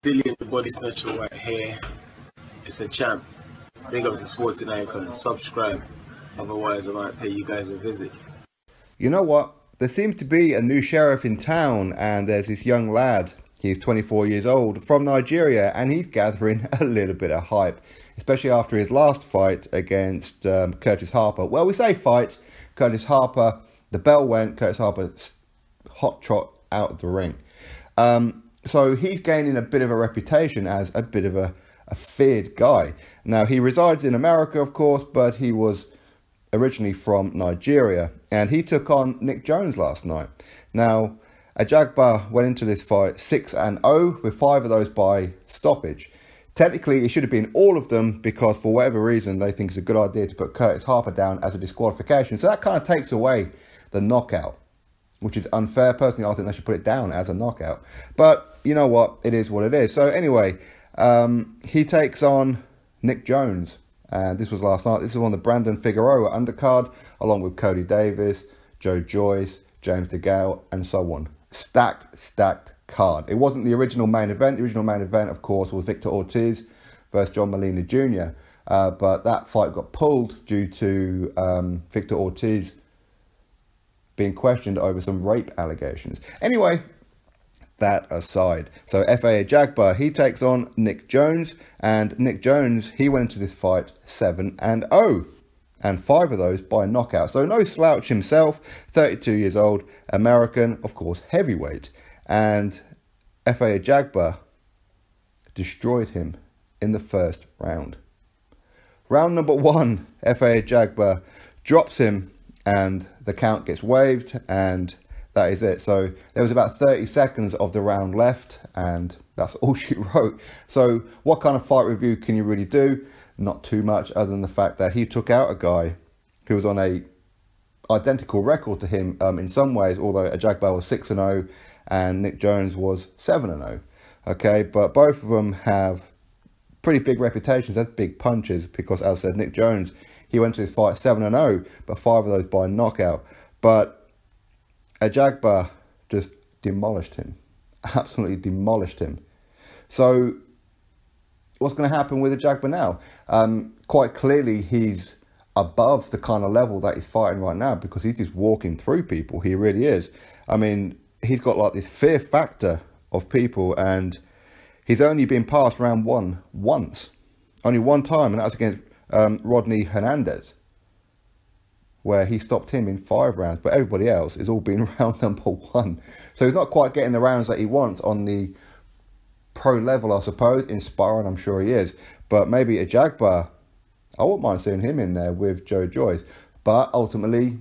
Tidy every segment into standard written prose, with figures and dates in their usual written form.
Dillian, the body snatcher right here. It's a champ. Big up to Sporting Icon. Subscribe. Otherwise, I might pay you guys a visit. You know what? There seems to be a new sheriff in town, and there's this young lad. He's 24 years old from Nigeria, and he's gathering a little bit of hype, especially after his last fight against Curtis Harper. Well, we say fight. Curtis Harper, the bell went. Curtis Harper hot trot out of the ring. So he's gaining a bit of a reputation as a bit of a feared guy. Now, he resides in America, of course, but he was originally from Nigeria, and he took on Nick Jones last night. Now, Ajagba went into this fight 6-0 with 5 of those by stoppage. Technically, it should have been all of them because for whatever reason they think it's a good idea to put Curtis Harper down as a disqualification. So that kind of takes away the knockout, which is unfair. Personally, I think they should put it down as a knockout. But you know what? It is what it is. So anyway, he takes on Nick Jones. And this was last night. This is on the Brandon Figueroa undercard, along with Cody Davis, Joe Joyce, James DeGale, and so on. Stacked card. It wasn't the original main event. The original main event, of course, was Victor Ortiz versus John Molina Jr. But that fight got pulled due to Victor Ortiz being questioned over some rape allegations. Anyway, that aside. So Efe Ajagba, he takes on Nick Jones, and Nick Jones, he went into this fight 7-0, and 5 of those by knockout. So no slouch himself, 32 years old, American, of course, heavyweight. And Efe Ajagba destroyed him in the first round. Round number 1, Efe Ajagba drops him, and the count gets waived, and that is it. So there was about 30 seconds of the round left, and that's all she wrote. So what kind of fight review can you really do? Not too much, other than the fact that he took out a guy who was on a identical record to him in some ways, although Ajagba was 6-0 and Nick Jones was 7-0. Okay, but both of them have pretty big reputations as big punches because, as I said, Nick Jones, he went to this fight 7-0, but 5 of those by knockout. But Ajagba just demolished him, absolutely demolished him. So what's going to happen with Ajagba now? Quite clearly, he's above the kind of level that he's fighting right now because he's just walking through people. He really is. I mean, he's got like this fear factor of people, and he's only been past round 1 once. Only one time, and that was against Rodney Hernandez, where he stopped him in 5 rounds, but everybody else has all been round number 1. So he's not quite getting the rounds that he wants on the pro level, I suppose. In sparring, I'm sure he is. But maybe Ajagba, I wouldn't mind seeing him in there with Joe Joyce. But ultimately,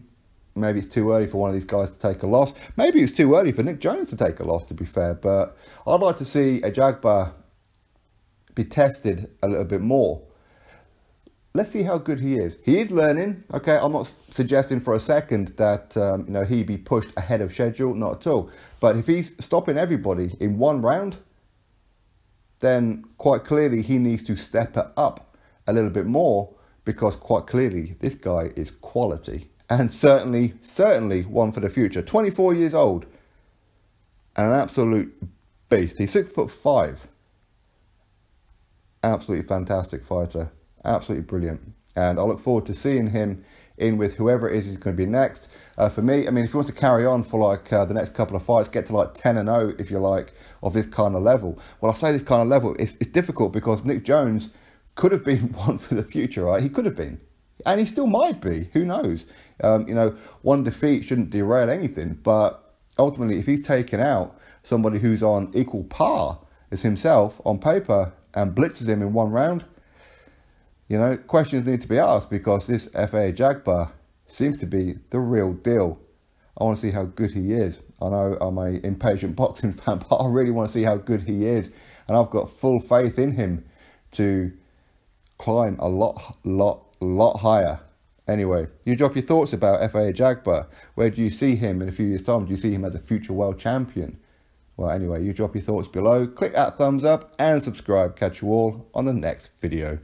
maybe it's too early for one of these guys to take a loss. Maybe it's too early for Nick Jones to take a loss, to be fair. But I'd like to see Ajagba be tested a little bit more. Let's see how good he is. He is learning. Okay, I'm not suggesting for a second that he be pushed ahead of schedule, not at all. But if he's stopping everybody in 1 round, then quite clearly he needs to step it up a little bit more, because quite clearly this guy is quality, and certainly one for the future. 24 years old and an absolute beast. He's 6'5". Absolutely fantastic fighter. Absolutely brilliant, and I look forward to seeing him in with whoever it is he's going to be next. For me, I mean, if he wants to carry on for like the next couple of fights, get to like 10-0 if you like, of this kind of level. Well, I say this kind of level, it's difficult because Nick Jones could have been one for the future, right? He could have been, and he still might be. Who knows? One defeat shouldn't derail anything, but ultimately, if he's taken out somebody who's on equal par as himself on paper and blitzes him in 1 round, questions need to be asked, because this Efe Ajagba seems to be the real deal. I want to see how good he is. I know I'm a impatient boxing fan, but I really want to see how good he is. And I've got full faith in him to climb a lot higher. Anyway, you drop your thoughts about Efe Ajagba. Where do you see him in a few years' time? Do you see him as a future world champion? Well, anyway, you drop your thoughts below. Click that thumbs up and subscribe. Catch you all on the next video.